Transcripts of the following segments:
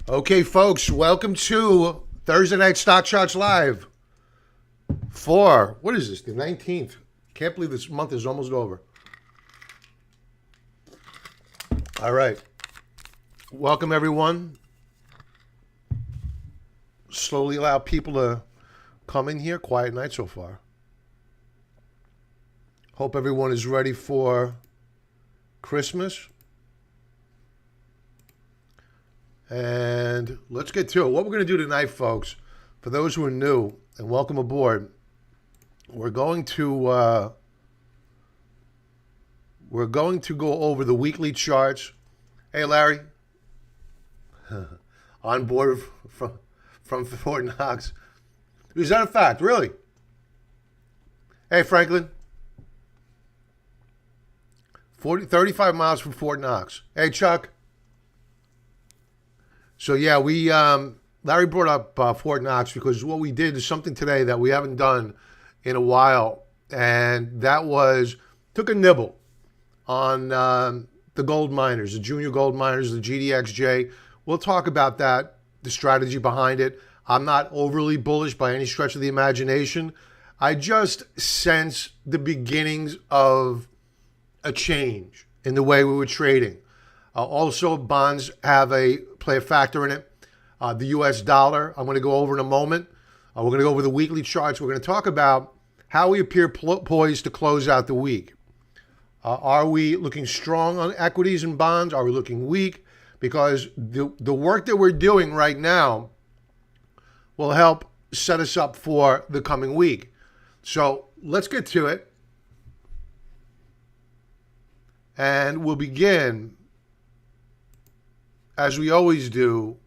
Okay, folks, welcome to Thursday Night Stock Charts Live for, what is this, the 19th? Can't believe this month is almost over. All right. Welcome, everyone. Slowly allow people to come in here. Quiet night so far. Hope everyone is ready for Christmas. And let's get to it. What we're going to do tonight, folks, for those who are new, and welcome aboard, we're going to go over the weekly charts. Hey, Larry, on board from Fort Knox. Is that a fact? Really? Hey, Franklin. 35 miles from Fort Knox. Hey, Chuck. So, yeah, Larry brought up Fort Knox because what we did is something today that we haven't done in a while, and that was took a nibble on the gold miners, the junior gold miners, the GDXJ. We'll talk about that, the strategy behind it. I'm not overly bullish by any stretch of the imagination. I just sense the beginnings of a change in the way we were trading. Also, bonds play a factor in it. The U.S. dollar, I'm going to go over in a moment. We're going to go over the weekly charts. We're going to talk about how we appear poised to close out the week. Are we looking strong on equities and bonds? Are we looking weak? Because the work that we're doing right now will help set us up for the coming week. So let's get to it. And we'll begin, as we always do,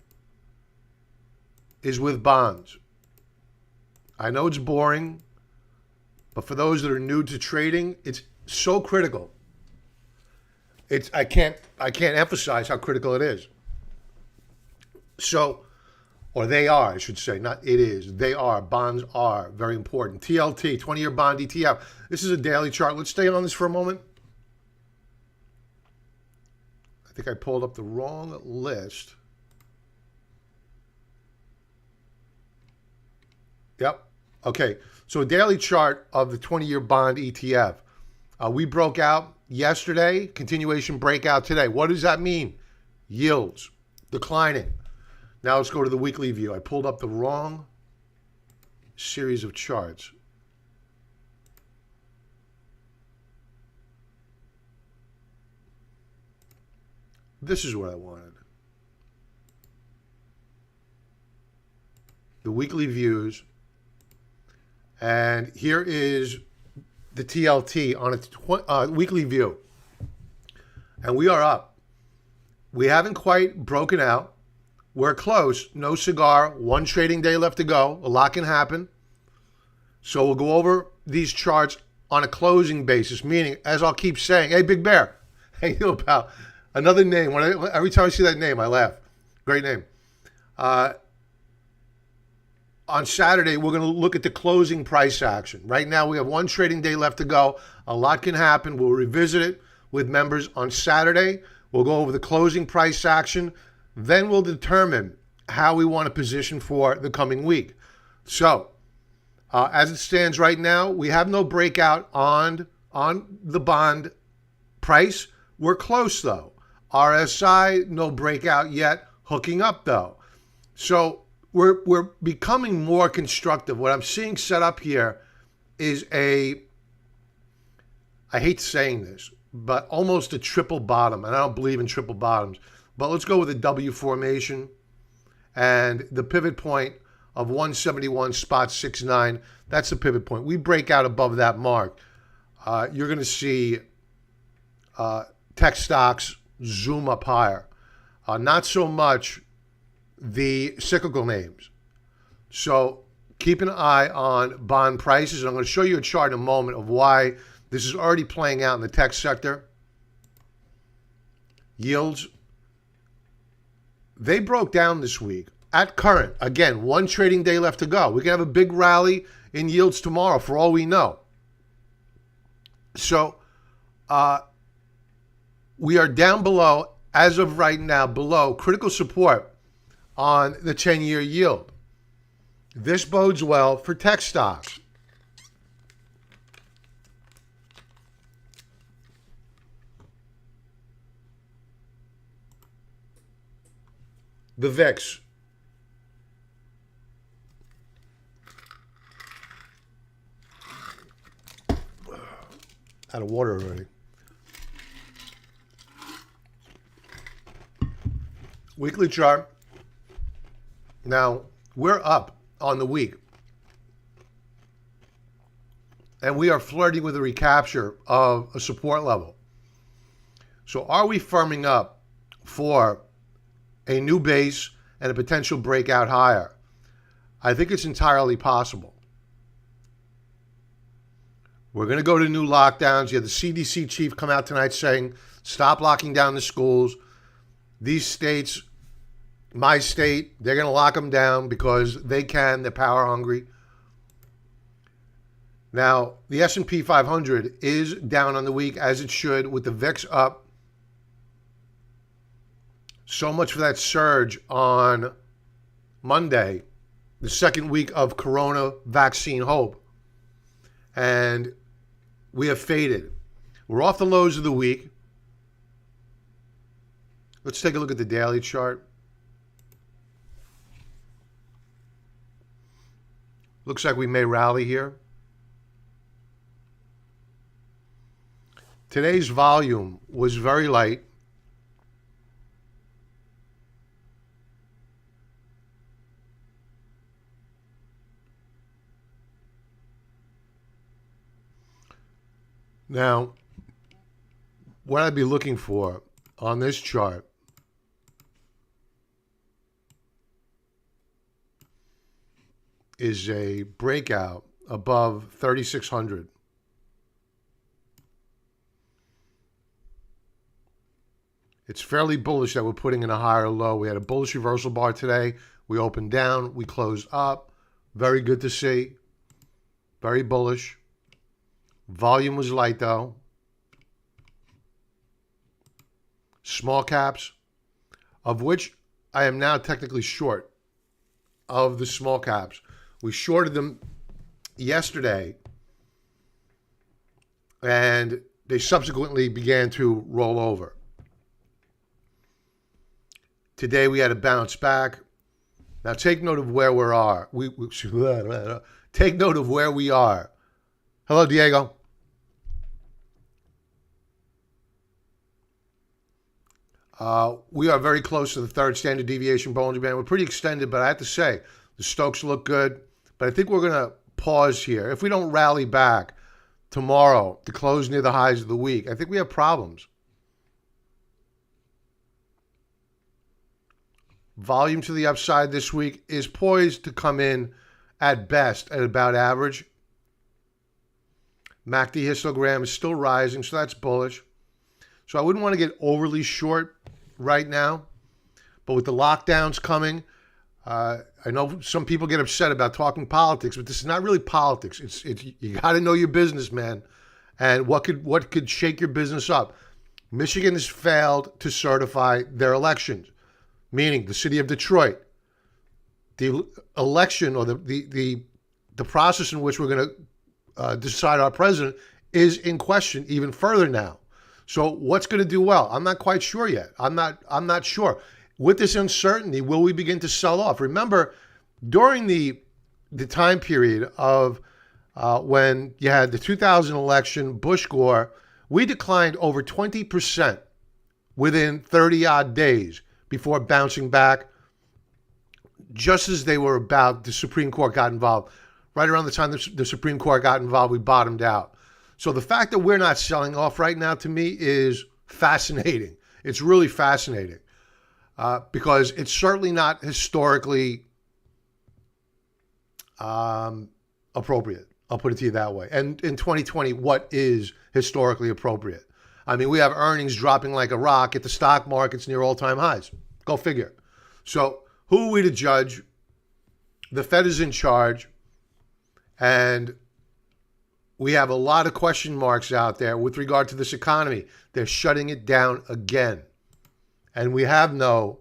is with bonds. I know it's boring, but for those that are new to trading, it's so critical. I can't emphasize how critical it is. So, or they are, I should say, not it is. They are. Bonds are very important. TLT, 20-year bond ETF. This is a daily chart. Let's stay on this for a moment. I think I pulled up the wrong list. Yep. Okay. So a daily chart of the 20-year bond ETF. We broke out yesterday, continuation breakout today. What does that mean? Yields declining. Now let's go to the weekly view. I pulled up the wrong series of charts. This is what I wanted. The weekly views. And here is the TLT on its weekly view. And we are up. We haven't quite broken out. We're close. No cigar. One trading day left to go. A lot can happen. So we'll go over these charts on a closing basis, meaning, as I'll keep saying, hey, Big Bear, hey, you pal. Another name. Every time I see that name, I laugh. Great name. On Saturday, we're going to look at the closing price action. Right now, we have one trading day left to go. A lot can happen. We'll revisit it with members on Saturday. We'll go over the closing price action. Then we'll determine how we want to position for the coming week. So, as it stands right now, we have no breakout on the bond price. We're close, though. RSI, no breakout yet. Hooking up, though. So we're becoming more constructive. What I'm seeing set up here is I hate saying this, but almost a triple bottom. And I don't believe in triple bottoms. But let's go with a W formation and the pivot point of 171.69. That's the pivot point. We break out above that mark. You're going to see tech stocks zoom up higher. Not so much the cyclical names. So keep an eye on bond prices. And I'm going to show you a chart in a moment of why this is already playing out in the tech sector. Yields. They broke down this week at current. Again, one trading day left to go. We can have a big rally in yields tomorrow for all we know. So we are down below, as of right now, below critical support on the 10-year yield. This bodes well for tech stocks. The VIX. Out of water already. Weekly chart. Now, we're up on the week. And we are flirting with a recapture of a support level. So are we firming up for a new base and a potential breakout higher? I think it's entirely possible. We're going to go to new lockdowns. You had the CDC chief come out tonight saying, stop locking down the schools. These states, my state, they're going to lock them down because they can. They're power hungry. Now, the S&P 500 is down on the week, as it should, with the VIX up. So much for that surge on Monday, the second week of corona vaccine hope. And we have faded. We're off the lows of the week. Let's take a look at the daily chart. Looks like we may rally here. Today's volume was very light. Now, what I'd be looking for on this chart is a breakout above 3,600. It's fairly bullish that we're putting in a higher low. We had a bullish reversal bar today. We opened down. We closed up. Very good to see. Very bullish. Volume was light, though. Small caps, of which I am now technically short of the small caps. We shorted them yesterday, and they subsequently began to roll over. Today we had a bounce back. Now take note of where we are. Take note of where we are. Hello, Diego. We are very close to the third standard deviation Bollinger Band. We're pretty extended, but I have to say, the Stokes look good. But I think we're going to pause here. If we don't rally back tomorrow to close near the highs of the week, I think we have problems. Volume to the upside this week is poised to come in at best at about average. MACD histogram is still rising, so that's bullish. So I wouldn't want to get overly short right now. But with the lockdowns coming, I know some people get upset about talking politics, but this is not really politics. It's you got to know your business, man, and what could shake your business up. Michigan has failed to certify their elections, meaning the city of Detroit. The election or the process in which we're going to decide our president is in question even further now. So what's going to do well? I'm not quite sure yet. I'm not sure. With this uncertainty, will we begin to sell off? Remember, during the time period of when you had the 2000 election, Bush-Gore, we declined over 20% within 30-odd days before bouncing back just as they were about, the Supreme Court got involved. Right around the time the Supreme Court got involved, we bottomed out. So the fact that we're not selling off right now, to me, is fascinating. It's really fascinating because it's certainly not historically appropriate. I'll put it to you that way. And in 2020, what is historically appropriate? I mean, we have earnings dropping like a rock at the stock markets near all-time highs. Go figure. So who are we to judge? The Fed is in charge, and we have a lot of question marks out there with regard to this economy. They're shutting it down again. And we have no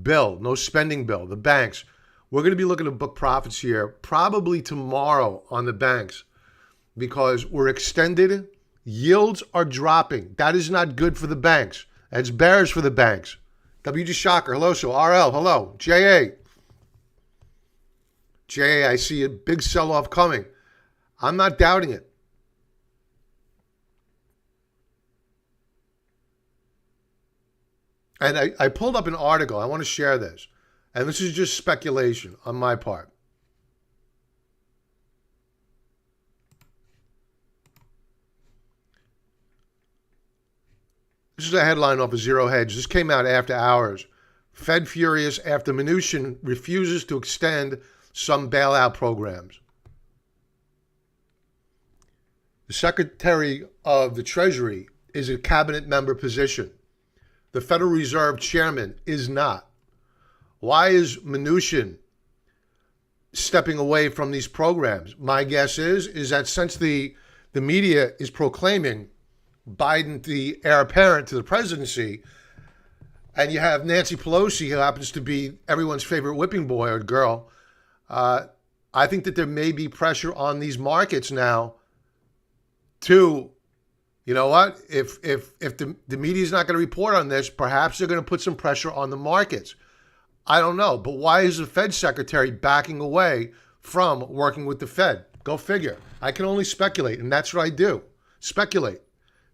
bill, no spending bill, the banks. We're going to be looking to book profits here probably tomorrow on the banks because we're extended. Yields are dropping. That is not good for the banks. That's bearish for the banks. WG Shocker, hello, so RL, hello. JA. JA, I see a big sell-off coming. I'm not doubting it. And I pulled up an article. I want to share this. And this is just speculation on my part. This is a headline off of Zero Hedge. This came out after hours. Fed furious after Mnuchin refuses to extend some bailout programs. The Secretary of the Treasury is a cabinet member position. The Federal Reserve Chairman is not. Why is Mnuchin stepping away from these programs? My guess is that since the media is proclaiming Biden the heir apparent to the presidency, and you have Nancy Pelosi, who happens to be everyone's favorite whipping boy or girl, I think that there may be pressure on these markets now to, you know what, if the media is not going to report on this, perhaps they're going to put some pressure on the markets. I don't know. But why is the Fed secretary backing away from working with the Fed? Go figure. I can only speculate, and that's what I do. Speculate.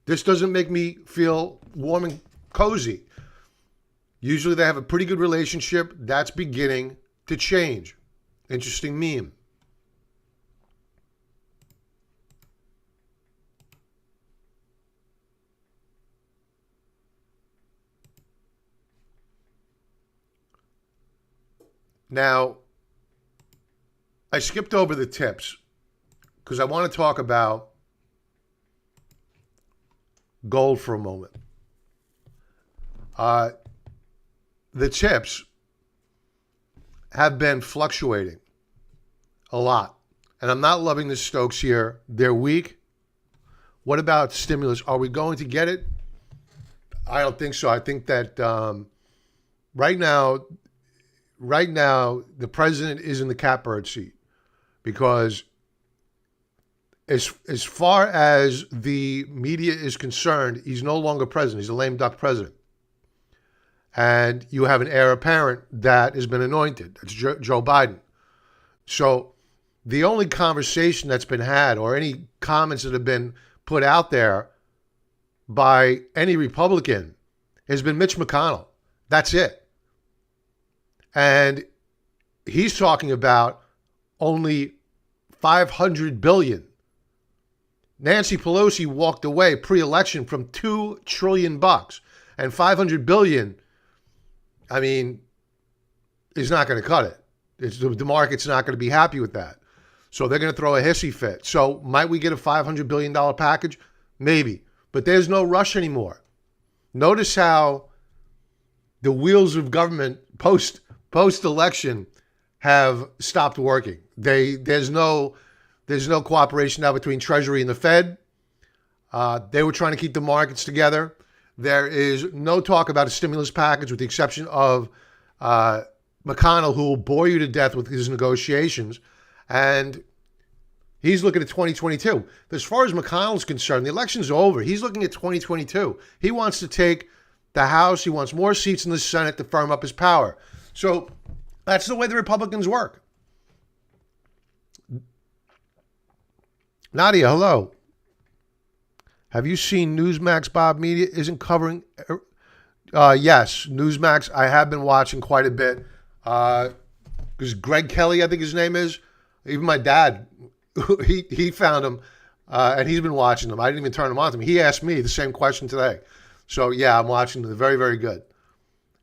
This doesn't make me feel warm and cozy. Usually they have a pretty good relationship. That's beginning to change. Interesting meme. Now, I skipped over the tips because I want to talk about gold for a moment. The tips have been fluctuating a lot. And I'm not loving the Stokes here. They're weak. What about stimulus? Are we going to get it? I don't think so. I think that right now, the president is in the catbird seat because as far as the media is concerned, he's no longer president. He's a lame duck president. And you have an heir apparent that has been anointed. It's Joe Biden. So the only conversation that's been had or any comments that have been put out there by any Republican has been Mitch McConnell. That's it. And he's talking about only $500 billion. Nancy Pelosi walked away pre-election from $2 trillion, and $500 billion, I mean, is not going to cut it. The market's not going to be happy with that. So they're going to throw a hissy fit. So might we get a $500 billion package? Maybe. But there's no rush anymore. Notice how the wheels of government post-election have stopped working. There's no cooperation now between Treasury and the Fed. They were trying to keep the markets together. There is no talk about a stimulus package with the exception of McConnell, who will bore you to death with his negotiations. And he's looking at 2022. As far as McConnell's concerned, the election's over. He's looking at 2022. He wants to take the House. He wants more seats in the Senate to firm up his power. So that's the way the Republicans work. Nadia, hello. Have you seen Newsmax? Bob Media isn't covering. Yes, Newsmax. I have been watching quite a bit. Because Greg Kelly, I think his name is. Even my dad, he found him, and he's been watching them. I didn't even turn them on to him. He asked me the same question today. So yeah, I'm watching them. They're very, very good.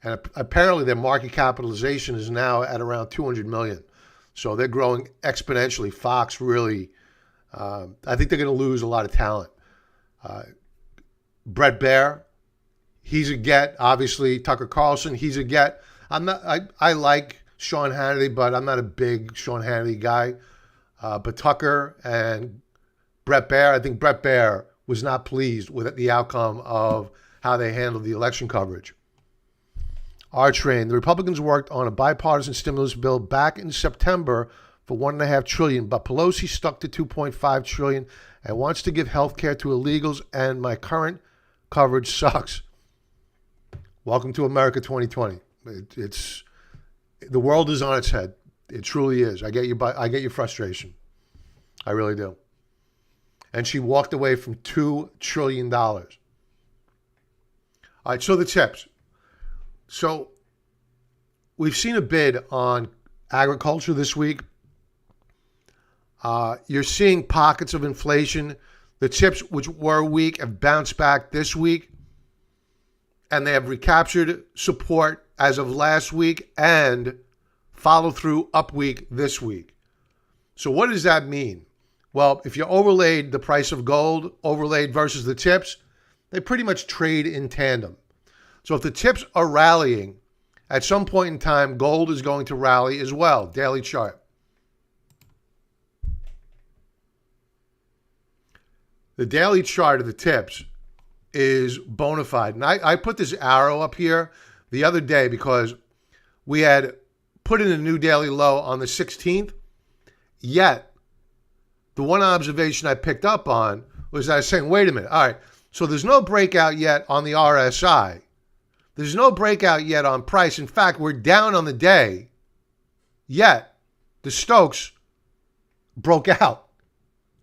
And apparently their market capitalization is now at around 200 million. So they're growing exponentially. Fox really, I think they're going to lose a lot of talent. Brett Baer, he's a get. Obviously, Tucker Carlson, he's a get. I like Sean Hannity, but I'm not a big Sean Hannity guy. But Tucker and Brett Baer, I think Brett Baer was not pleased with the outcome of how they handled the election coverage. our train. The Republicans worked on a bipartisan stimulus bill back in September for $1.5 trillion, but Pelosi stuck to $2.5 trillion and wants to give health care to illegals, and my current coverage sucks. Welcome to America 2020. It's the world is on its head. It truly is. I get your frustration. I really do. And she walked away from $2 trillion. All right, so the tips. So we've seen a bid on agriculture this week. You're seeing pockets of inflation. The tips, which were weak, have bounced back this week, and they have recaptured support as of last week and follow through up week this week. So what does that mean? Well, if you overlaid the price of gold, overlaid versus the tips, they pretty much trade in tandem. So if the tips are rallying, at some point in time, gold is going to rally as well. Daily chart. The daily chart of the tips is bona fide. And I put this arrow up here the other day because we had put in a new daily low on the 16th, yet the one observation I picked up on was that I was saying, wait a minute, all right, so there's no breakout yet on the RSI. There's no breakout yet on price. In fact, we're down on the day, yet the Stokes broke out.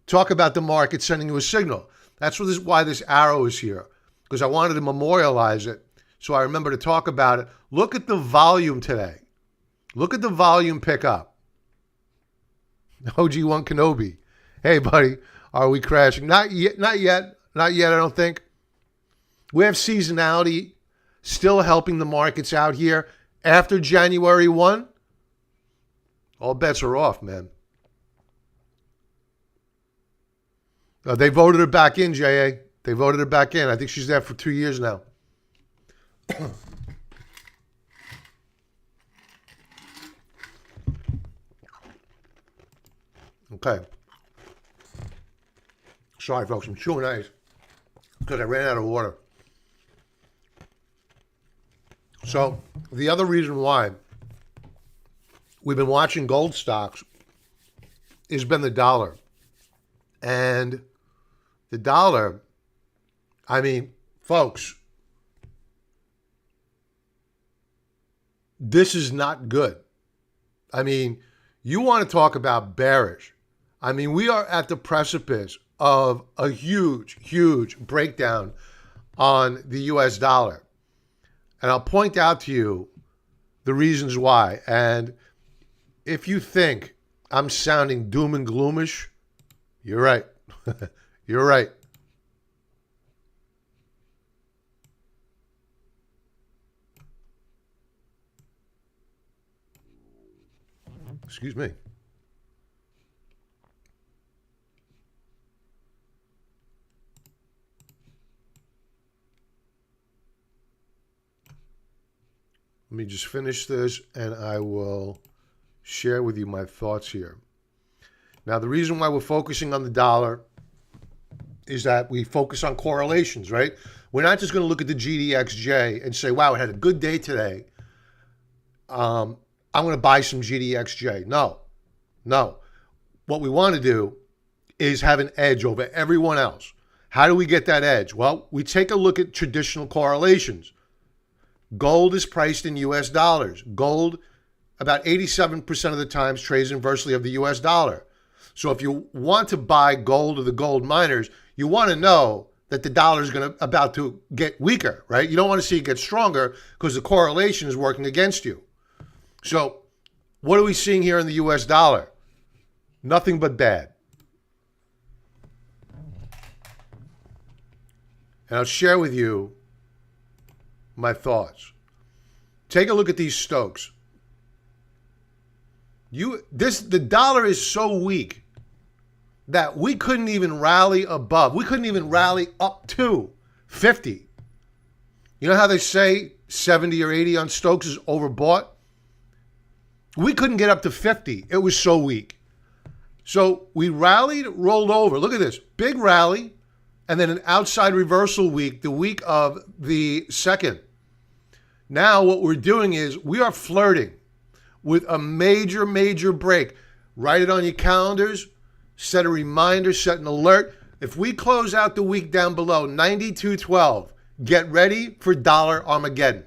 Talk about the market sending you a signal. That's why this arrow is here, because I wanted to memorialize it. So I remember to talk about it. Look at the volume today. Look at the volume pick up. OG1 Kenobi. Hey, buddy, are we crashing? Not yet, I don't think. We have seasonality still helping the markets out here. After January 1, all bets are off, man. They voted her back in, J.A. They voted her back in. I think she's there for 2 years now. Okay. Sorry, folks. I'm chewing ice because I ran out of water. So the other reason why we've been watching gold stocks has been the dollar. And the dollar, I mean, folks, this is not good. I mean, you want to talk about bearish. I mean, we are at the precipice of a huge, huge breakdown on the US dollar. And I'll point out to you the reasons why. And if you think I'm sounding doom and gloomish, you're right. You're right. Excuse me. Let me just finish this and I will share with you my thoughts here. Now, the reason why we're focusing on the dollar is that we focus on correlations, right? We're not just going to look at the GDXJ and say, wow, it had a good day today. I'm going to buy some GDXJ. No. What we want to do is have an edge over everyone else. How do we get that edge? Well, we take a look at traditional correlations. Gold is priced in US dollars. Gold, about 87% of the times, trades inversely of the US dollar. So if you want to buy gold or the gold miners, you want to know that the dollar is about to get weaker, right? You don't want to see it get stronger because the correlation is working against you. So what are we seeing here in the US dollar? Nothing but bad. And I'll share with you my thoughts. Take a look at these Stokes. The dollar is so weak that we couldn't even rally above. We couldn't even rally up to 50. You know how they say 70 or 80 on Stokes is overbought? We couldn't get up to 50. It was so weak. So we rallied, rolled over. Look at this. Big rally, and then an outside reversal week, the week of the 2nd. Now what we're doing is we are flirting with a major, major break. Write it on your calendars, set a reminder, set an alert. If we close out the week down below 92.12, get ready for dollar Armageddon.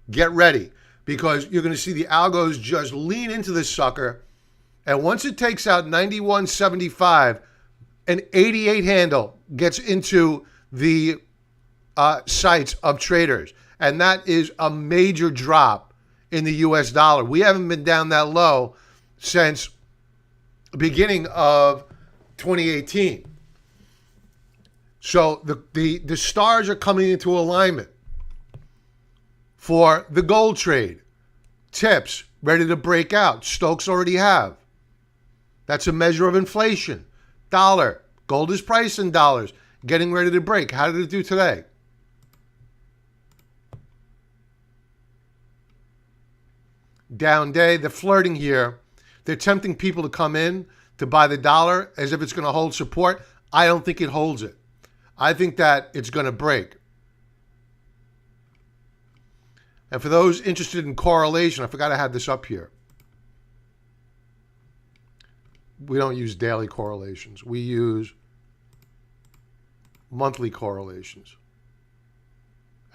Get ready, because you're going to see the algos just lean into this sucker. And once it takes out 91.75, an 88 handle gets into the sights of traders. And that is a major drop in the US dollar. We haven't been down that low since the beginning of 2018. So the stars are coming into alignment for the gold trade. Tips ready to break out. Stokes already have. That's a measure of inflation. Dollar. Gold is priced in dollars. Getting ready to break. How did it do today? Down day. They're flirting here. They're tempting people to come in to buy the dollar as if it's going to hold support. I don't think it holds it. I think that it's going to break. And for those interested in correlation, I forgot I had this up here. We don't use daily correlations. We use monthly correlations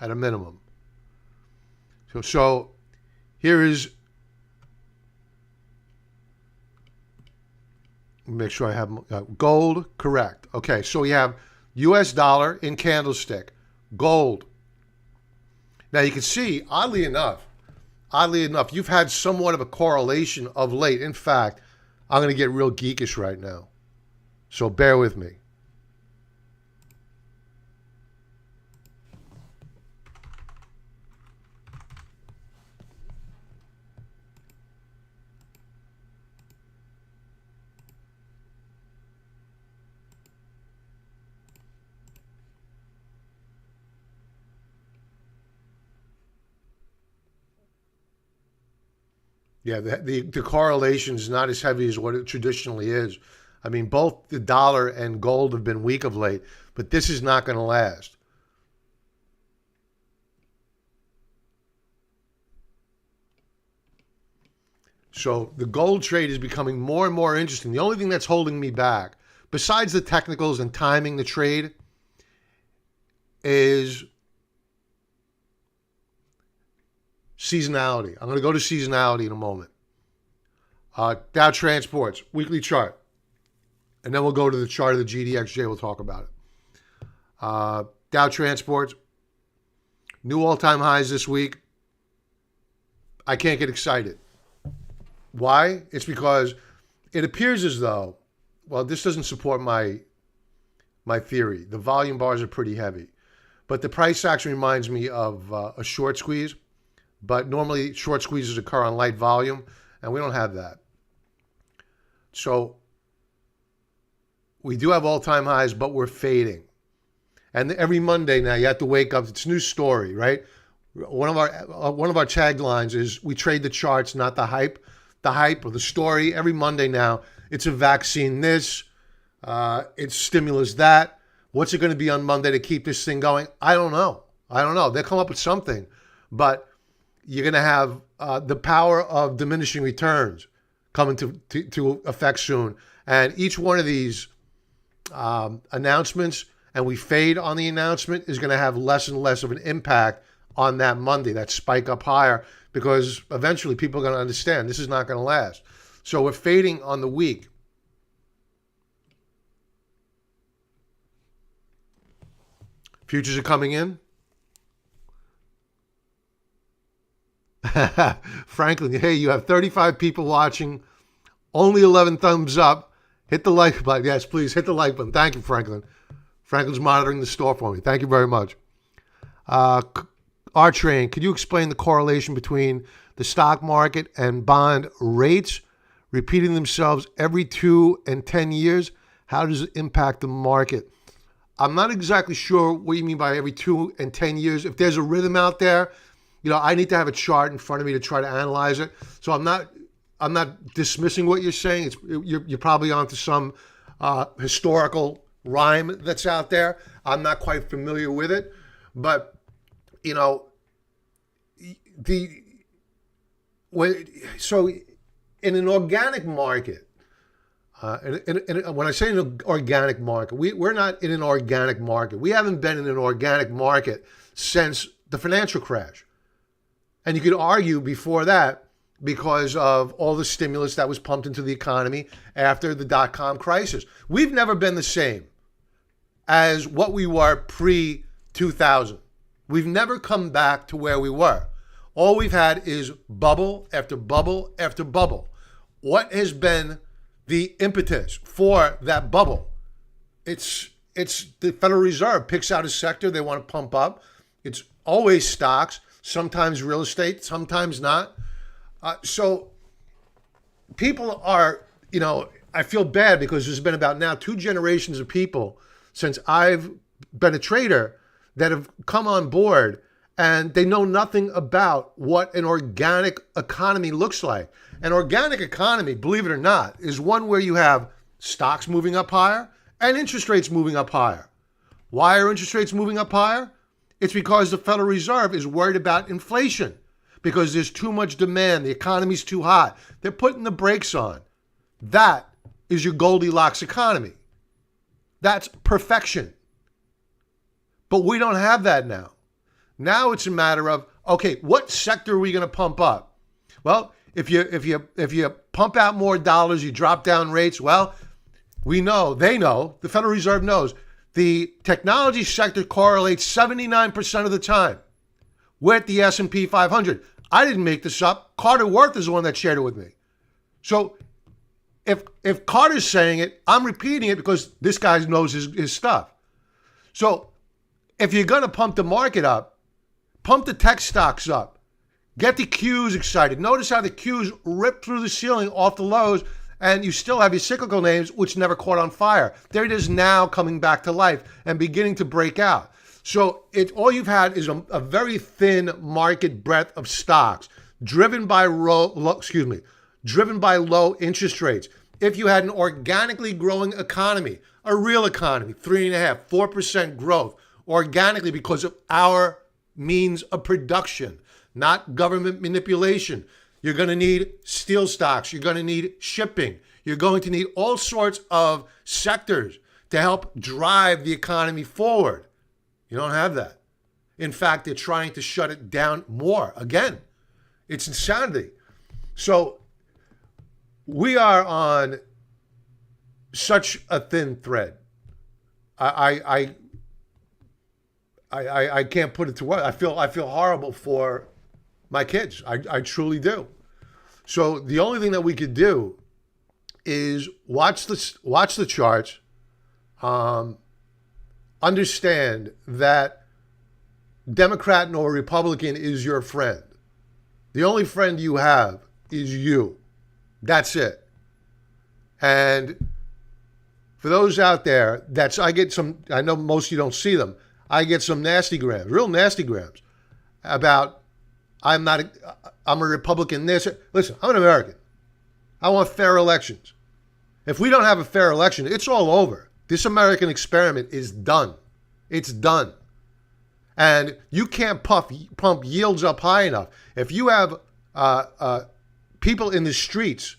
at a minimum. So here is, make sure I have gold, correct. Okay, so we have US dollar in candlestick, gold. Now you can see, oddly enough, you've had somewhat of a correlation of late. In fact, I'm going to get real geekish right now, so bear with me. Yeah, the correlation is not as heavy as what it traditionally is. I mean, both the dollar and gold have been weak of late, but this is not going to last. So the gold trade is becoming more and more interesting. The only thing that's holding me back, besides the technicals and timing the trade, is seasonality. I'm going to go to seasonality in a moment. Dow Transports, weekly chart. And then we'll go to the chart of the GDXJ. We'll talk about it. Dow Transports, new all-time highs this week. I can't get excited. Why? It's because it appears as though, well, this doesn't support my theory. The volume bars are pretty heavy. But the price action reminds me of a short squeeze. But normally short squeezes occur on light volume, and we don't have that. So we do have all-time highs, but we're fading. And every Monday now you have to wake up. It's a new story, right? One of our taglines is we trade the charts, not the hype. The hype or the story. Every Monday now, it's a vaccine this, it's stimulus that. What's it going to be on Monday to keep this thing going? I don't know. They'll come up with something. But you're going to have the power of diminishing returns coming to effect soon. And each one of these announcements, and we fade on the announcement, is going to have less and less of an impact on that Monday, that spike up higher, because eventually people are going to understand this is not going to last. So we're fading on the week. Futures are coming in. Franklin, hey, you have 35 people watching, only 11 thumbs up. Hit the like button. Yes, please hit the like button. Thank you, Franklin. Franklin's monitoring the store for me. Thank you very much. R-Train, could you explain the correlation between the stock market and bond rates repeating themselves every 2 and 10 years? How does it impact the market? I'm not exactly sure what you mean by every 2 and 10 years. If there's a rhythm out there, I need to have a chart in front of me to try to analyze it. So I'm not dismissing what you're saying. You're probably onto some historical rhyme that's out there. I'm not quite familiar with it, but the so in an organic market, when I say an organic market, we're not in an organic market. We haven't been in an organic market since the financial crash. And you could argue before that because of all the stimulus that was pumped into the economy after the dot-com crisis. We've never been the same as what we were pre-2000. We've never come back to where we were. All we've had is bubble after bubble after bubble. What has been the impetus for that bubble? It's the Federal Reserve picks out a sector they want to pump up. It's always stocks, sometimes real estate, sometimes not. So people are, I feel bad because there's been about now 2 generations of people since I've been a trader that have come on board and they know nothing about what an organic economy looks like. An organic economy, believe it or not, is one where you have stocks moving up higher and interest rates moving up higher. Why are interest rates moving up higher? It's because the Federal Reserve is worried about inflation because there's too much demand. The economy's too hot. They're putting the brakes on. That is your Goldilocks economy. That's perfection. But we don't have that now. Now it's a matter of, okay, what sector are we going to pump up? Well, if you pump out more dollars, you drop down rates, well, they know, the Federal Reserve knows, the technology sector correlates 79% of the time with the S&P 500. I didn't make this up. Carter Worth is the one that shared it with me. So if Carter's saying it, I'm repeating it because this guy knows his stuff. So if you're going to pump the market up, pump the tech stocks up. Get the Tues excited. Notice how the Tues ripped through the ceiling off the lows, and you still have your cyclical names, which never caught on fire. There it is now coming back to life and beginning to break out. So all you've had is a very thin market breadth of stocks driven by low interest rates. If you had an organically growing economy, a real economy, 3.5%, 4% growth, organically because of our means of production, not government manipulation. You're going to need steel stocks. You're going to need shipping. You're going to need all sorts of sectors to help drive the economy forward. You don't have that. In fact, they're trying to shut it down more. Again, it's insanity. So we are on such a thin thread. I can't put it to words. I feel horrible for my kids. I truly do. So the only thing that we could do is watch the charts, understand that Democrat nor Republican is your friend. The only friend you have is you. That's it. And for those out there, I know most of you don't see them. I get some nasty grams, real nasty grams about I'm a Republican this. Listen, I'm an American. I want fair elections. If we don't have a fair election, it's all over. This American experiment is done. It's done. And you can't pump yields up high enough. If you have people in the streets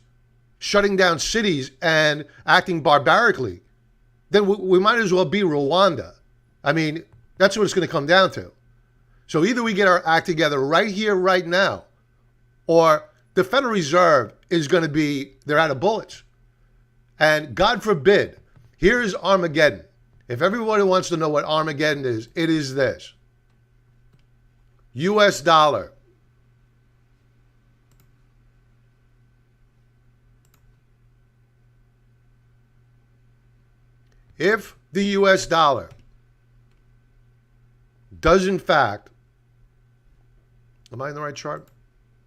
shutting down cities and acting barbarically, then we might as well be Rwanda. I mean, that's what it's going to come down to. So either we get our act together right here, right now, or the Federal Reserve is going to be, they're out of bullets. And God forbid, here is Armageddon. If everybody wants to know what Armageddon is, it is this. US dollar. If the US dollar does in fact, am I in the right chart?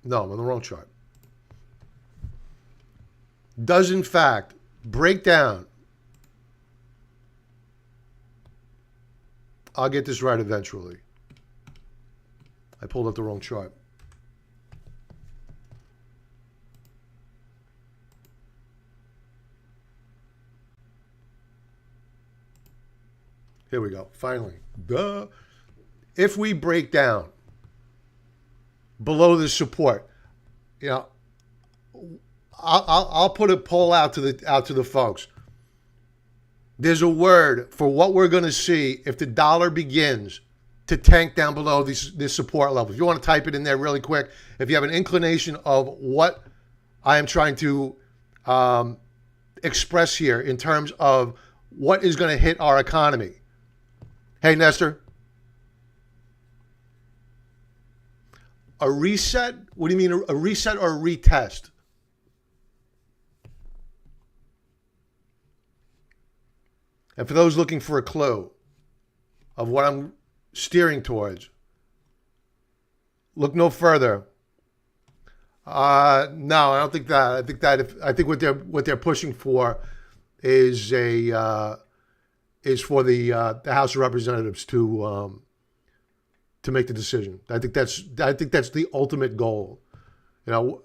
No, I'm on the wrong chart. Does in fact break down. I'll get this right eventually. I pulled up the wrong chart. Here we go. Finally. If we break down below the support. You know, I'll put a poll out to the folks. There's a word for what we're going to see if the dollar begins to tank down below this support level. If you want to type it in there really quick, if you have an inclination of what I am trying to express here in terms of what is going to hit our economy. Hey, Nestor. A reset? What do you mean a reset or a retest? And for those looking for a clue of what I'm steering towards, look no further. No, I don't think that. I think what they're pushing for is for the House of Representatives to make the decision. I think that's the ultimate goal. You know,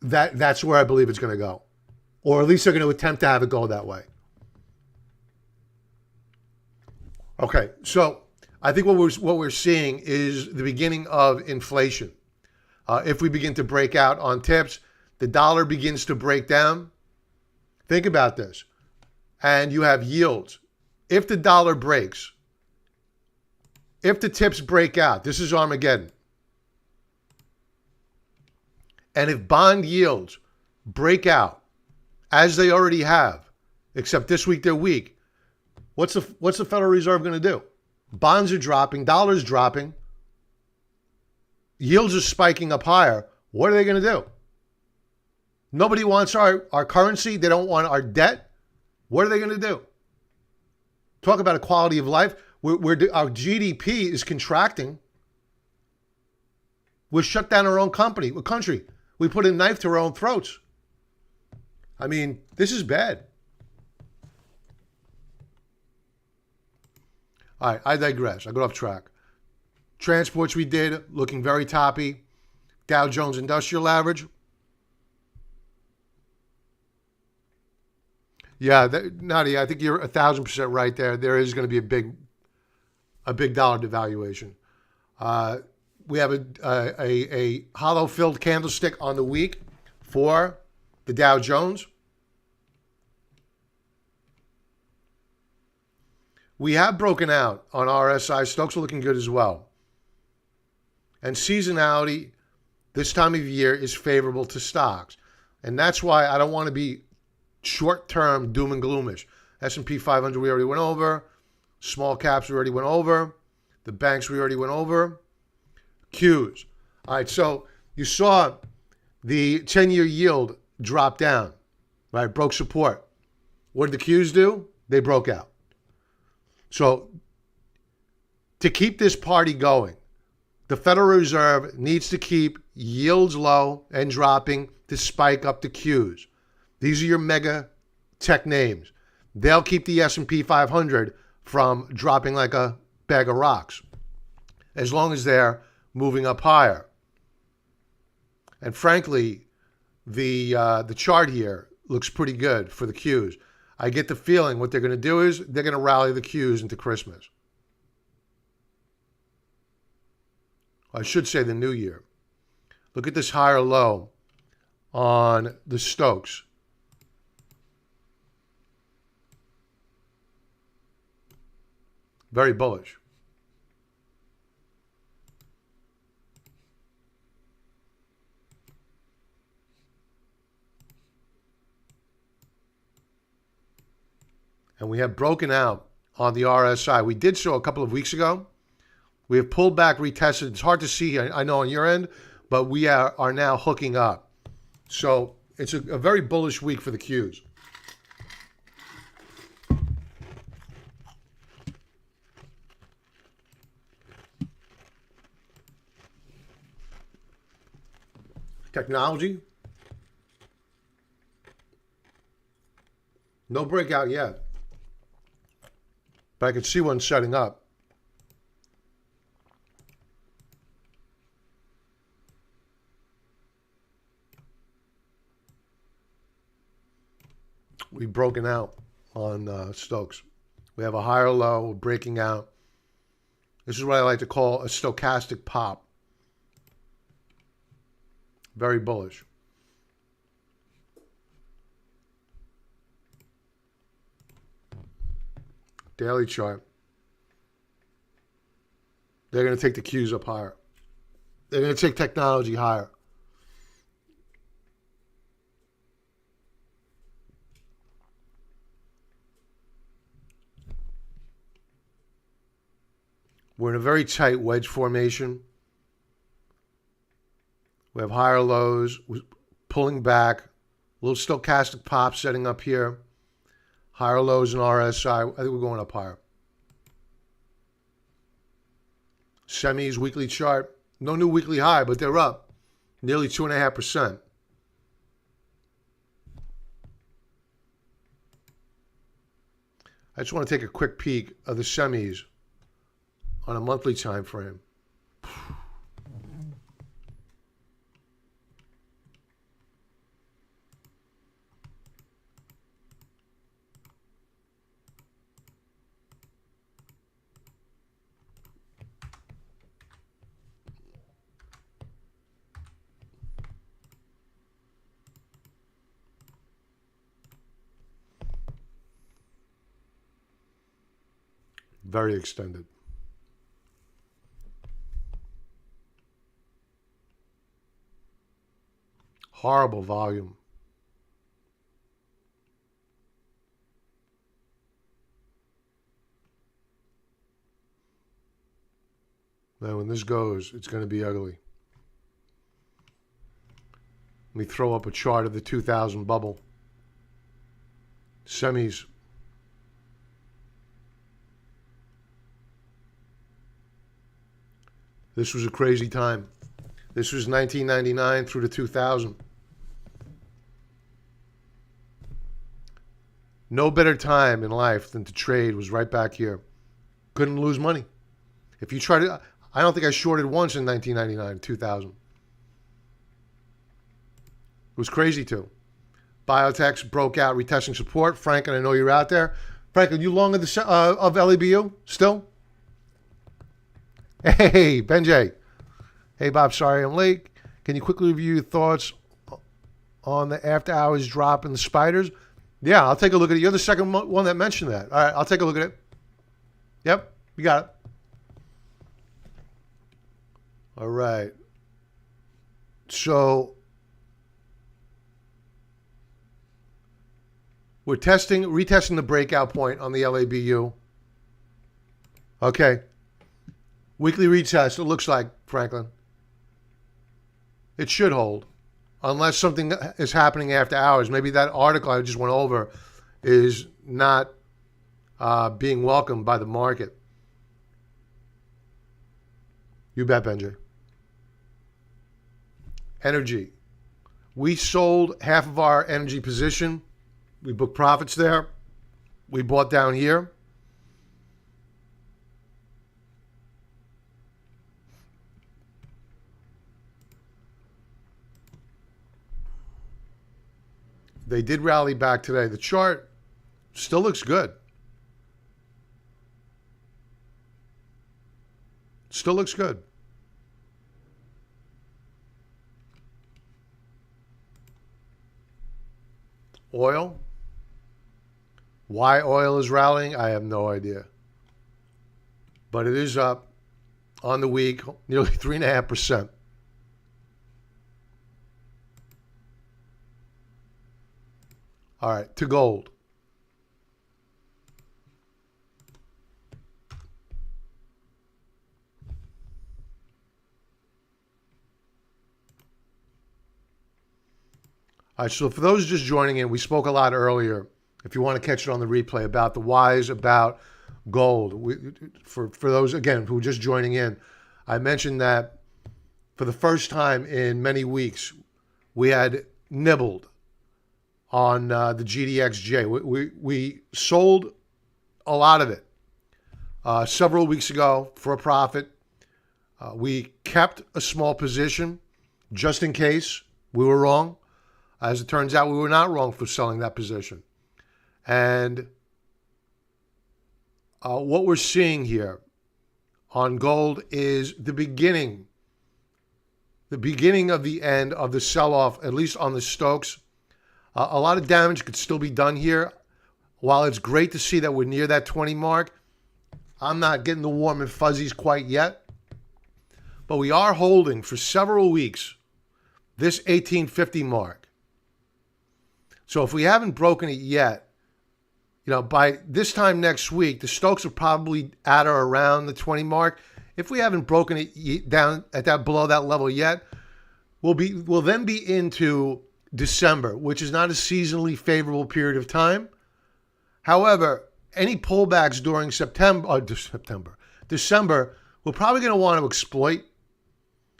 that's where I believe it's going to go. Or at least they're going to attempt to have it go that way. Okay, so I think what we're seeing is the beginning of inflation. If we begin to break out on tips, the dollar begins to break down. Think about this. And you have yields. If the dollar breaks, if the tips break out, this is Armageddon. And if bond yields break out, as they already have, except this week they're weak, what's the Federal Reserve going to do? Bonds are dropping, dollars dropping, yields are spiking up higher. What are they going to do? Nobody wants our currency. They don't want our debt. What are they going to do? Talk about a quality of life. Our GDP is contracting. We've shut down our own country. We put a knife to our own throats. I mean, this is bad. All right, I digress. I got off track. Transports we did, looking very toppy. Dow Jones Industrial Average. Yeah, Nadia, I think you're 1,000% right there. There is going to be a big dollar devaluation. We have a hollow-filled candlestick on the week for the Dow Jones. We have broken out on RSI. Stocks are looking good as well. And seasonality this time of year is favorable to stocks. And that's why I don't want to be short-term doom and gloomish. S&P 500 we already went over. Small caps we already went over. The banks we already went over. Tues. All right, so you saw the 10-year yield drop down, right? Broke support. What did the Tues do? They broke out. So to keep this party going, the Federal Reserve needs to keep yields low and dropping to spike up the Qs. These are your mega tech names. They'll keep the S&P 500 from dropping like a bag of rocks as long as they're moving up higher. And frankly, the chart here looks pretty good for the Qs. I get the feeling what they're going to do is they're going to rally the Qs into Christmas. I should say the new year. Look at this higher low on the Stokes. Very bullish. And we have broken out on the RSI. We did so a couple of weeks ago. We have pulled back, retested. It's hard to see, I know, on your end, but we are now hooking up. So it's a very bullish week for the Qs. Technology. No breakout yet. But I can see one setting up. We've broken out on Stokes. We have a higher low, breaking out. This is what I like to call a stochastic pop. Very bullish. Daily chart. They're going to take the Qs up higher. They're going to take technology higher. We're in a very tight wedge formation. We have higher lows, pulling back, a little stochastic pop setting up here. Higher lows in RSI. I think we're going up higher. Semis, weekly chart. No new weekly high, but they're up nearly 2.5%. I just want to take a quick peek of the semis on a monthly time frame. Very extended. Horrible volume. Man, when this goes, it's going to be ugly. Let me throw up a chart of the 2000 bubble. Semis. This was a crazy time. This was 1999 through to 2000. No better time in life than to trade was right back here. Couldn't lose money. If you try to, I don't think I shorted once in 1999, 2000. It was crazy too. Biotechs broke out, retesting support. Franklin, I know you're out there. Franklin, you long of LEBU still? Hey, Benjay. Hey, Bob, sorry I'm late. Can you quickly review your thoughts on the after hours drop in the spiders? Yeah, I'll take a look at it. You're the second one that mentioned that. All right, I'll take a look at it. Yep, you got it. All right. So we're retesting the breakout point on the LABU. Okay. Weekly retest, it looks like, Franklin. It should hold. Unless something is happening after hours. Maybe that article I just went over is not being welcomed by the market. You bet, Benji. Energy. We sold half of our energy position. We booked profits there. We bought down here. They did rally back today. The chart still looks good. Still looks good. Oil. Why oil is rallying, I have no idea. But it is up on the week, nearly 3.5%. All right, to gold. All right, so for those just joining in, we spoke a lot earlier, if you want to catch it on the replay, about the whys about gold. For those, again, who are just joining in, I mentioned that for the first time in many weeks, we had nibbled on the GDXJ. We sold a lot of it several weeks ago for a profit. We kept a small position just in case we were wrong. As it turns out, we were not wrong for selling that position. And what we're seeing here on gold is the beginning of the end of the sell-off, at least on the Stokes. A lot of damage could still be done here. While it's great to see that we're near that 20 mark, I'm not getting the warm and fuzzies quite yet. But we are holding for several weeks this 1850 mark. So if we haven't broken it yet, by this time next week, the Stokes are probably at or around the 20 mark. If we haven't broken it down at that below that level yet, we'll then be into December, which is not a seasonally favorable period of time. However, any pullbacks during December, we're probably going to want to exploit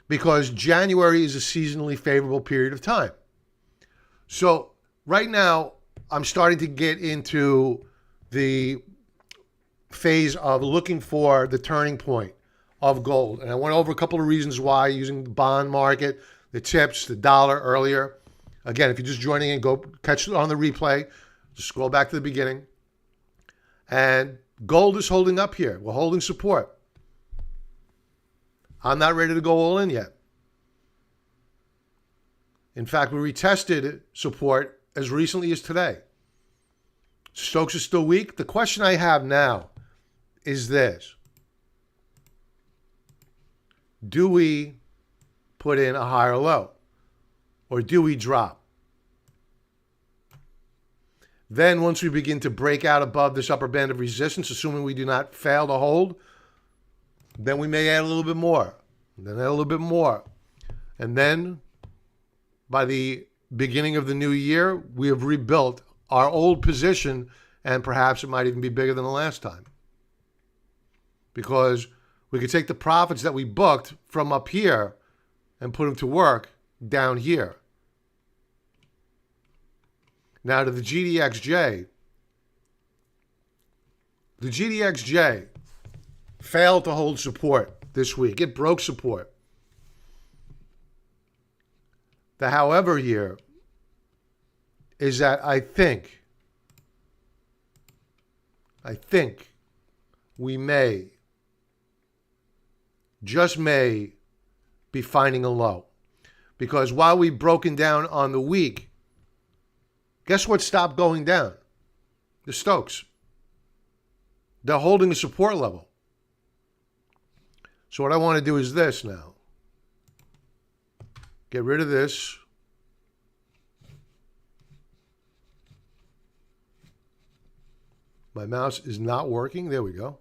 because January is a seasonally favorable period of time. So right now, I'm starting to get into the phase of looking for the turning point of gold. And I went over a couple of reasons why, using the bond market, the tips, the dollar earlier. Again, if you're just joining in, go catch it on the replay. Just scroll back to the beginning. And gold is holding up here. We're holding support. I'm not ready to go all in yet. In fact, we retested support as recently as today. Stokes is still weak. The question I have now is this. Do we put in a higher low? Or do we drop? Then once we begin to break out above this upper band of resistance, assuming we do not fail to hold, then we may add a little bit more. Then add a little bit more. And then by the beginning of the new year, we have rebuilt our old position, and perhaps it might even be bigger than the last time. Because we could take the profits that we booked from up here and put them to work down here. Now to the GDXJ. The GDXJ failed to hold support this week. It broke support. The however here is that I think we may, just may, be finding a low. Because while we've broken down on the week, guess what stopped going down? The Stokes. They're holding a support level. So what I want to do is this now. Get rid of this. My mouse is not working. There we go.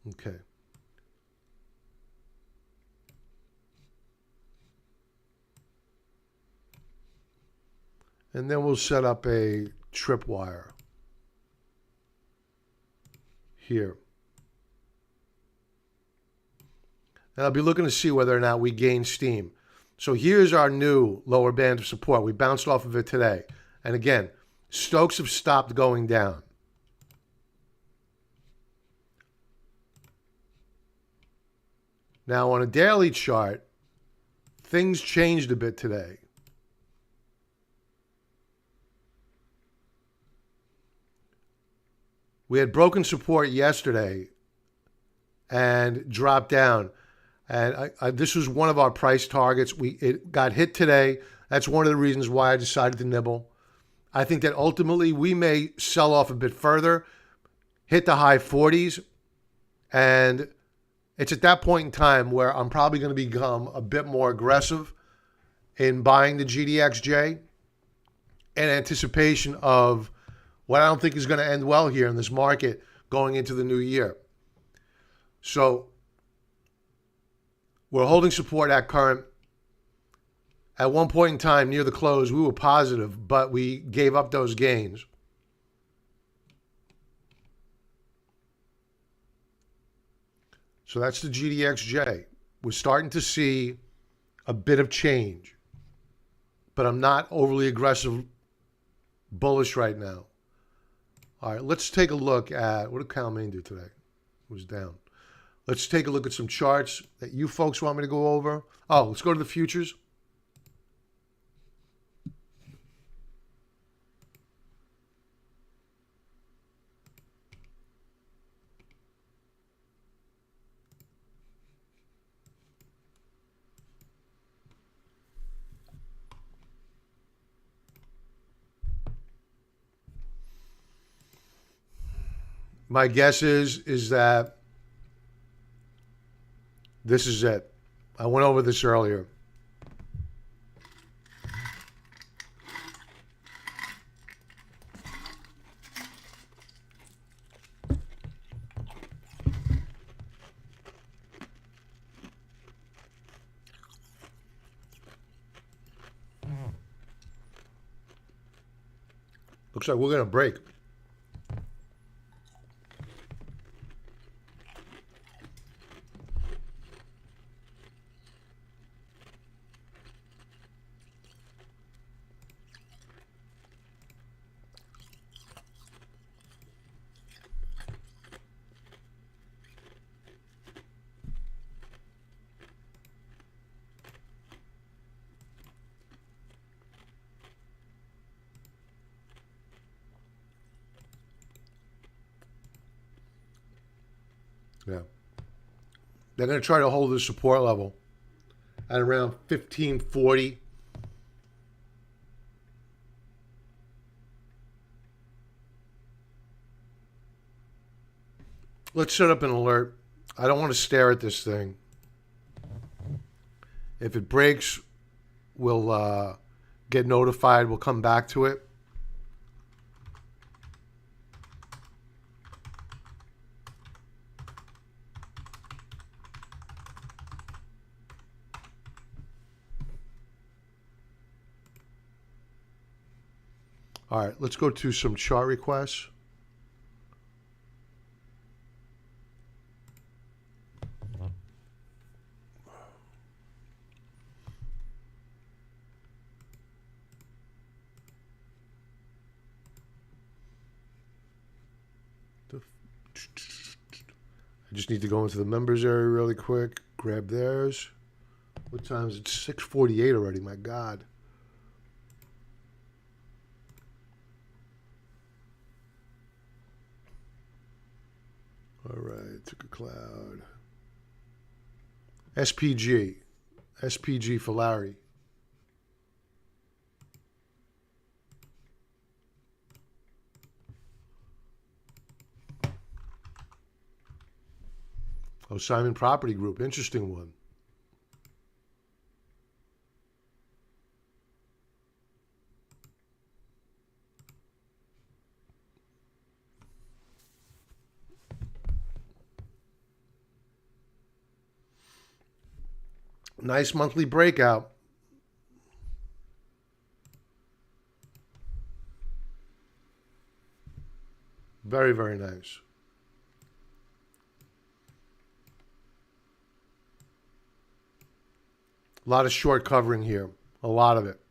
Okay. And then we'll set up a tripwire here. And I'll be looking to see whether or not we gain steam. So here's our new lower band of support. We bounced off of it today. And again, Stokes have stopped going down. Now on a daily chart, things changed a bit today. We had broken support yesterday and dropped down. And this was one of our price targets. It got hit today. That's one of the reasons why I decided to nibble. I think that ultimately we may sell off a bit further, hit the high 40s, and it's at that point in time where I'm probably going to become a bit more aggressive in buying the GDXJ in anticipation of what I don't think is going to end well here in this market going into the new year. So we're holding support at current. At one point in time near the close, we were positive, but we gave up those gains. So that's the GDXJ. We're starting to see a bit of change, but I'm not overly aggressive bullish right now. All right, let's take a look at, what did Cal Main do today? It was down. Let's take a look at some charts that you folks want me to go over. Oh, let's go to the futures. My guess is that this is it. I went over this earlier. Looks like we're going to break. Yeah. They're going to try to hold the support level at around 1540. Let's set up an alert. I don't want to stare at this thing. If it breaks, we'll get notified. We'll come back to it. All right, let's go to some chart requests. I just need to go into the members area really quick, grab theirs. What time is it? 6:48 already, my God. All right, took a cloud. SPG for Larry. Oh, Simon Property Group, interesting one. Nice monthly breakout. Very, very nice. A lot of short covering here. A lot of it.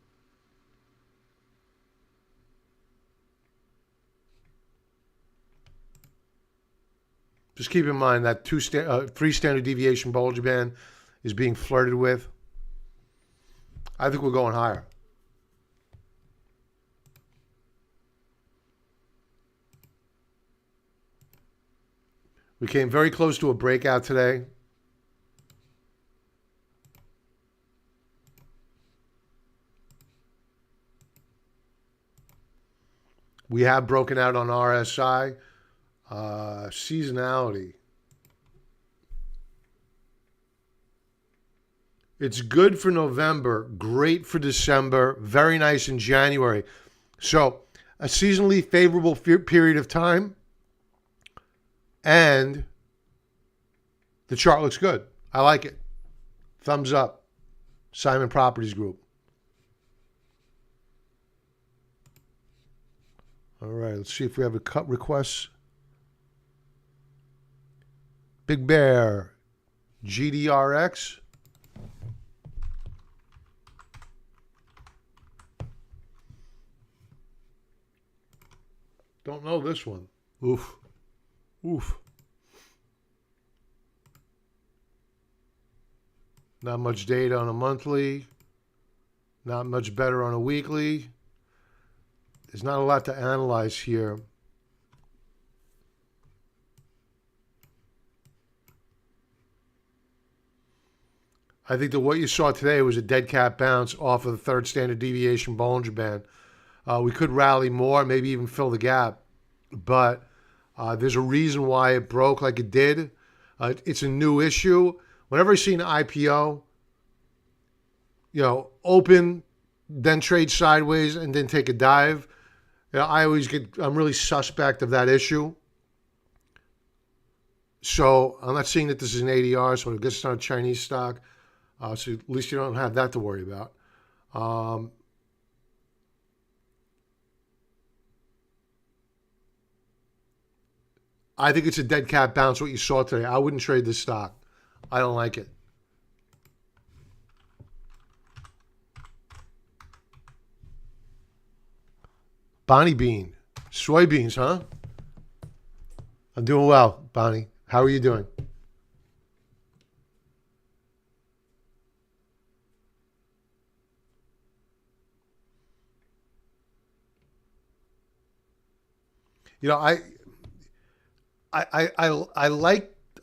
Just keep in mind that 3 standard deviation Bollinger Band is being flirted with. I think we're going higher. We came very close to a breakout today. We have broken out on RSI. Seasonality. It's good for November, great for December, very nice in January. So a seasonally favorable period of time, and the chart looks good. I like it. Thumbs up. Simon Properties Group. All right, let's see if we have a cut request. Big Bear, GDRX. Don't know this one. Oof. Oof. Not much data on a monthly. Not much better on a weekly. There's not a lot to analyze here. I think that what you saw today was a dead cat bounce off of the third standard deviation Bollinger Band. We could rally more, maybe even fill the gap, but there's a reason why it broke like it did. It's a new issue. Whenever I see an IPO, open, then trade sideways, and then take a dive, I'm really suspect of that issue. So I'm not seeing that this is an ADR, so I guess it's not a Chinese stock. So at least you don't have that to worry about. I think it's a dead cat bounce, what you saw today. I wouldn't trade this stock. I don't like it. Bonnie Bean. Soybeans, huh? I'm doing well, Bonnie. How are you doing?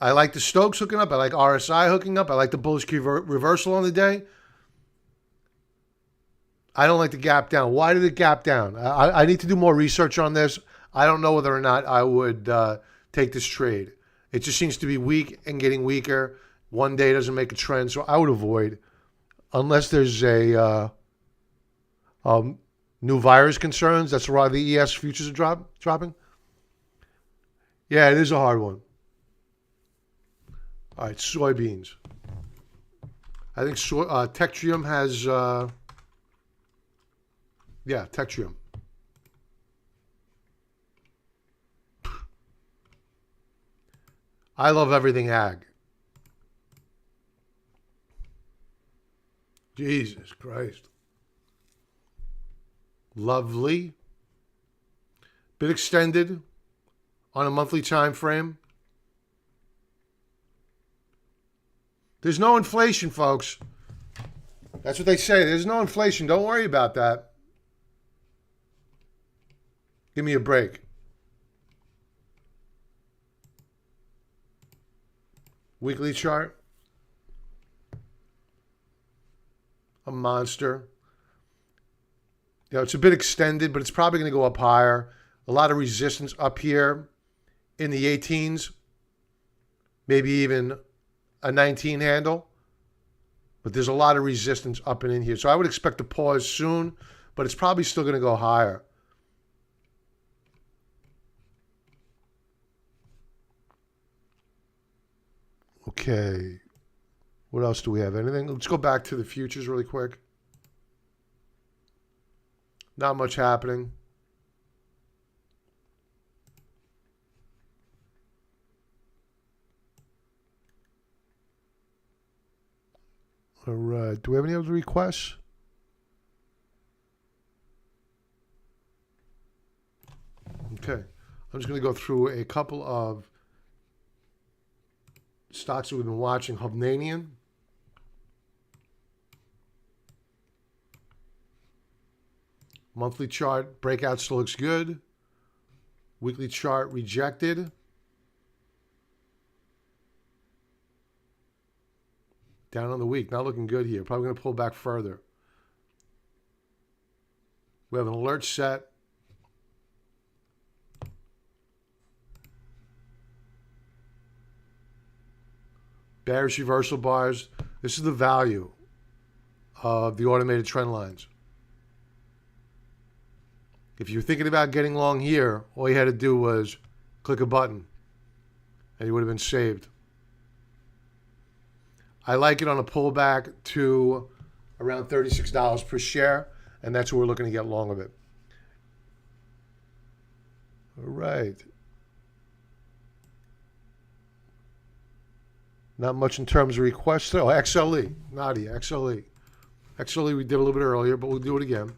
I like the Stokes hooking up. I like RSI hooking up. I like the bullish reversal on the day. I don't like the gap down. Why did it gap down? I need to do more research on this. I don't know whether or not I would take this trade. It just seems to be weak and getting weaker. One day doesn't make a trend, so I would avoid, unless there's a new virus concerns. That's why the ES futures are dropping. Yeah, it is a hard one. All right, soybeans. I think Tectrium has... yeah, Tectrium. I love everything ag. Jesus Christ. Lovely. Bit extended on a monthly time frame. There's no inflation, folks. That's what they say. There's no inflation. Don't worry about that. Give me a break. Weekly chart. A monster. It's a bit extended, but it's probably going to go up higher. A lot of resistance up here in the 18s. Maybe even a 19 handle. But there's a lot of resistance up and in here. So I would expect to pause soon, but it's probably still going to go higher. Okay. What else do we have? Anything? Let's go back to the futures really quick. Not much happening. All right. Do we have any other requests? Okay. I'm just going to go through a couple of stocks that we've been watching. Hovnanian. Monthly chart breakout still looks good. Weekly chart rejected. Down on the week. Not looking good here. Probably going to pull back further. We have an alert set. Bearish reversal bars. This is the value of the automated trend lines. If you're thinking about getting long here, all you had to do was click a button and you would have been saved. I like it on a pullback to around $36 per share, and that's what we're looking to get long of it. All right. Not much in terms of requests. Oh, XLE. Nadia, XLE. XLE we did a little bit earlier, but we'll do it again.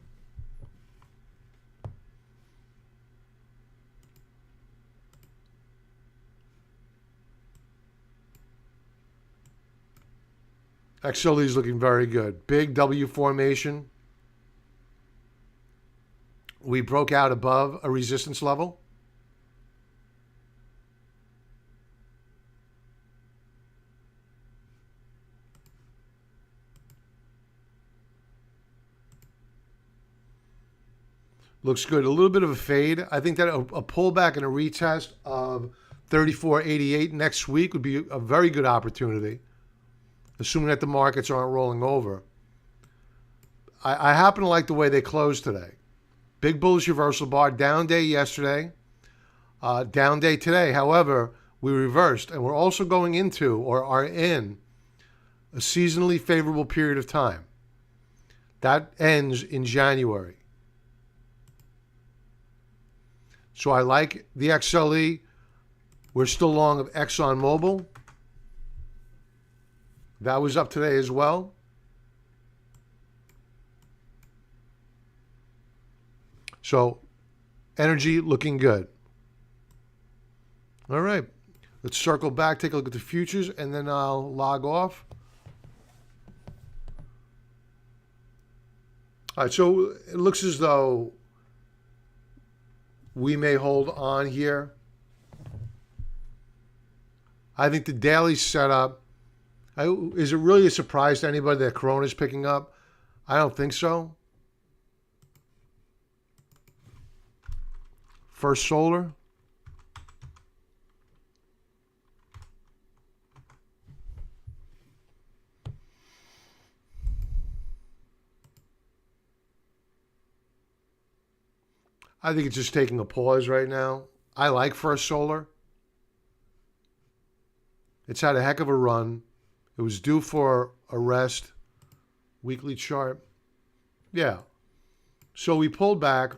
XLE is looking very good. Big W formation. We broke out above a resistance level. Looks good. A little bit of a fade. I think that a pullback and a retest of 34.88 next week would be a very good opportunity, assuming that the markets aren't rolling over. I happen to like the way they closed today. Big bullish reversal bar, down day yesterday, down day today. However, we reversed, and we're also going into or are in a seasonally favorable period of time. That ends in January. So I like the XLE. We're still long of ExxonMobil. That was up today as well. So energy looking good. All right. Let's circle back, take a look at the futures, and then I'll log off. All right, so it looks as though we may hold on here. I think the daily setup, is it really a surprise to anybody that Corona's picking up? I don't think so. First Solar. I think it's just taking a pause right now. I like First Solar. It's had a heck of a run. It was due for a rest. Weekly chart. Yeah. So we pulled back.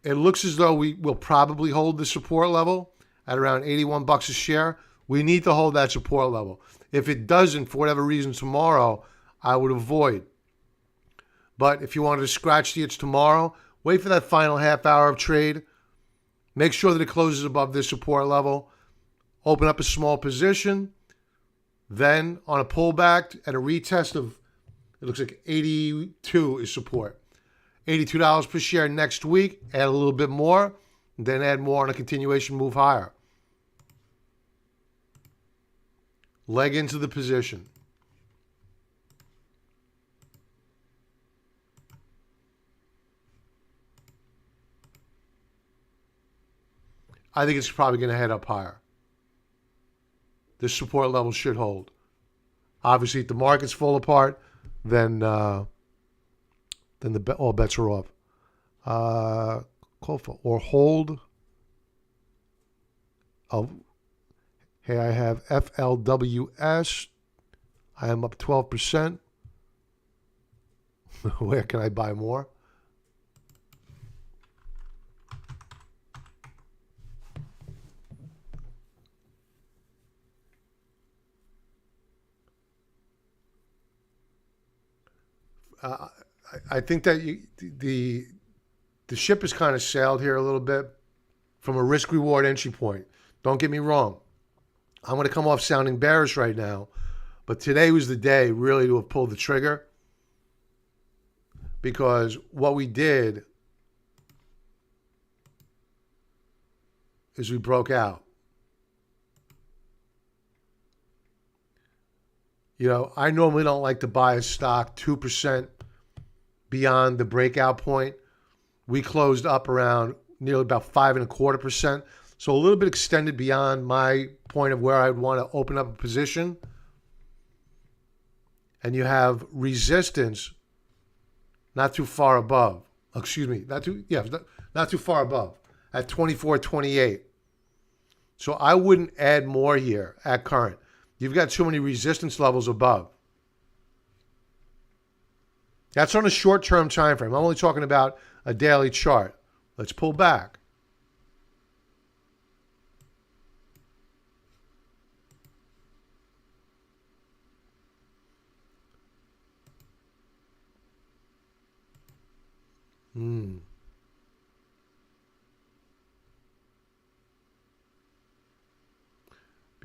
It looks as though we will probably hold the support level at around 81 bucks a share. We need to hold that support level. If it doesn't, for whatever reason, tomorrow, I would avoid. But if you wanted to scratch the itch tomorrow, wait for that final half hour of trade. Make sure that it closes above this support level. Open up a small position. Then on a pullback and a retest of, it looks like 82 is support. $82 per share next week. Add a little bit more. Then add more on a continuation move higher. Leg into the position. I think it's probably going to head up higher. This support level should hold. Obviously, if the markets fall apart, then all bets are off. Call for or hold. Hey, I have FLWS. I am up 12%. Where can I buy more? I think that the ship has kind of sailed here a little bit from a risk-reward entry point. Don't get me wrong. I'm going to come off sounding bearish right now, but today was the day really to have pulled the trigger, because what we did is we broke out. You know, I normally don't like to buy a stock 2% beyond the breakout point. We closed up around nearly about 5.25%. So a little bit extended beyond my point of where I'd want to open up a position. And you have resistance not too far above. Excuse me, not too far above at 24.28. So I wouldn't add more here at current. You've got too many resistance levels above. That's on a short-term time frame. I'm only talking about a daily chart. Let's pull back. Be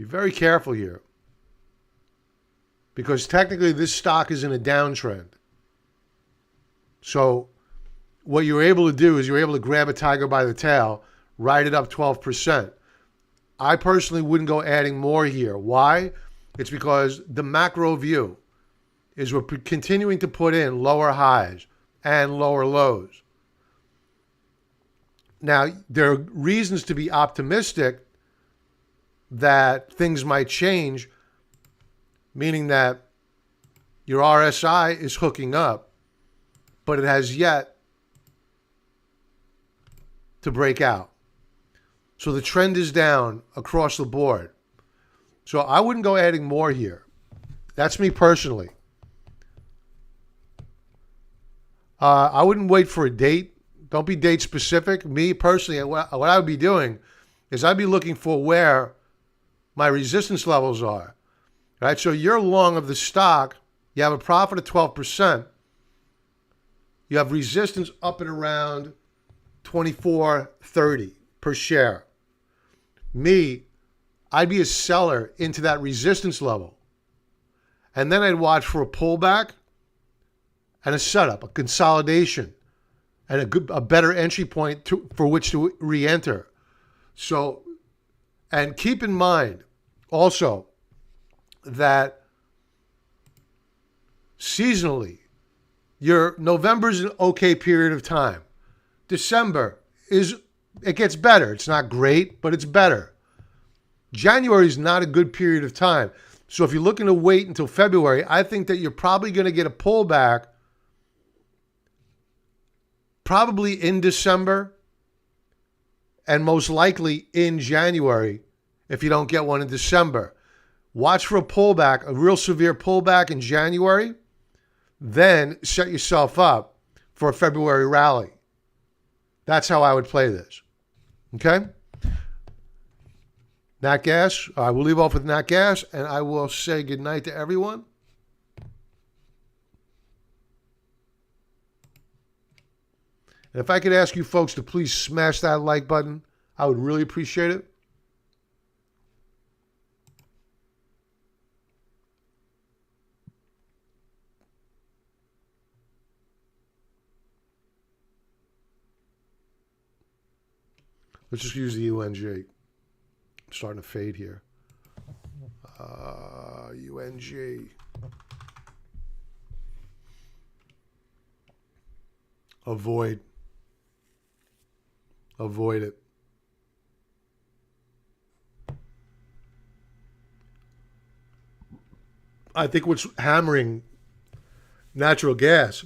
very careful here. because technically this stock is in a downtrend. So what you're able to do is you're able to grab a tiger by the tail, ride it up 12%. I personally wouldn't go adding more here. Why? It's because the macro view is we're continuing to put in lower highs and lower lows. Now, there are reasons to be optimistic that things might change, meaning that your RSI is hooking up, but it has yet to break out. So the trend is down across the board. So I wouldn't go adding more here. That's me personally. I wouldn't wait for a date. Don't be date specific. Me personally, what I would be doing is I'd be looking for where my resistance levels are. Right? So you're long of the stock. You have a profit of 12%. You have resistance up at around 24.30 per share. Me, I'd be a seller into that resistance level. And then I'd watch for a pullback and a setup, a consolidation, and a better entry point for which to re-enter. So, and keep in mind also that seasonally, your November is an okay period of time. December it gets better. It's not great, but it's better. January is not a good period of time. So if you're looking to wait until February, I think that you're probably going to get a pullback probably in December and most likely in January if you don't get one in December. Watch for a pullback, a real severe pullback in January, then set yourself up for a February rally. That's how I would play this. Okay? Nat Gas. I will leave off with Nat Gas, and I will say goodnight to everyone. And if I could ask you folks to please smash that like button, I would really appreciate it. Let's just use the UNG. I'm starting to fade here. UNG. Avoid it. I think what's hammering natural gas,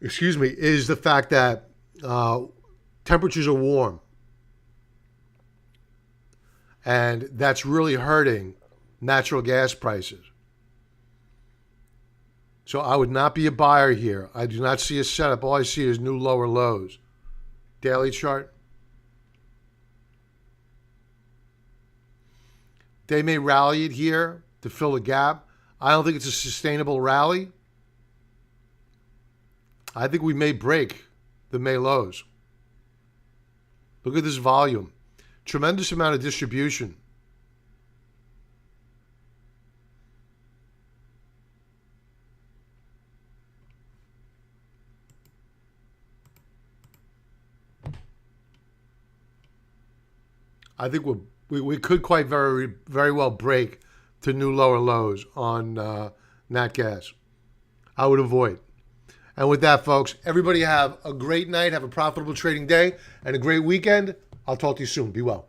is the fact that temperatures are warm. And that's really hurting natural gas prices. So I would not be a buyer here. I do not see a setup. All I see is new lower lows. Daily chart. They may rally it here to fill a gap. I don't think it's a sustainable rally. I think we may break the May lows. Look at this volume. Tremendous amount of distribution. I think we could quite very, very well break to new lower lows on Nat Gas. I would avoid. And with that, folks, everybody have a great night, have a profitable trading day, and a great weekend. I'll talk to you soon. Be well.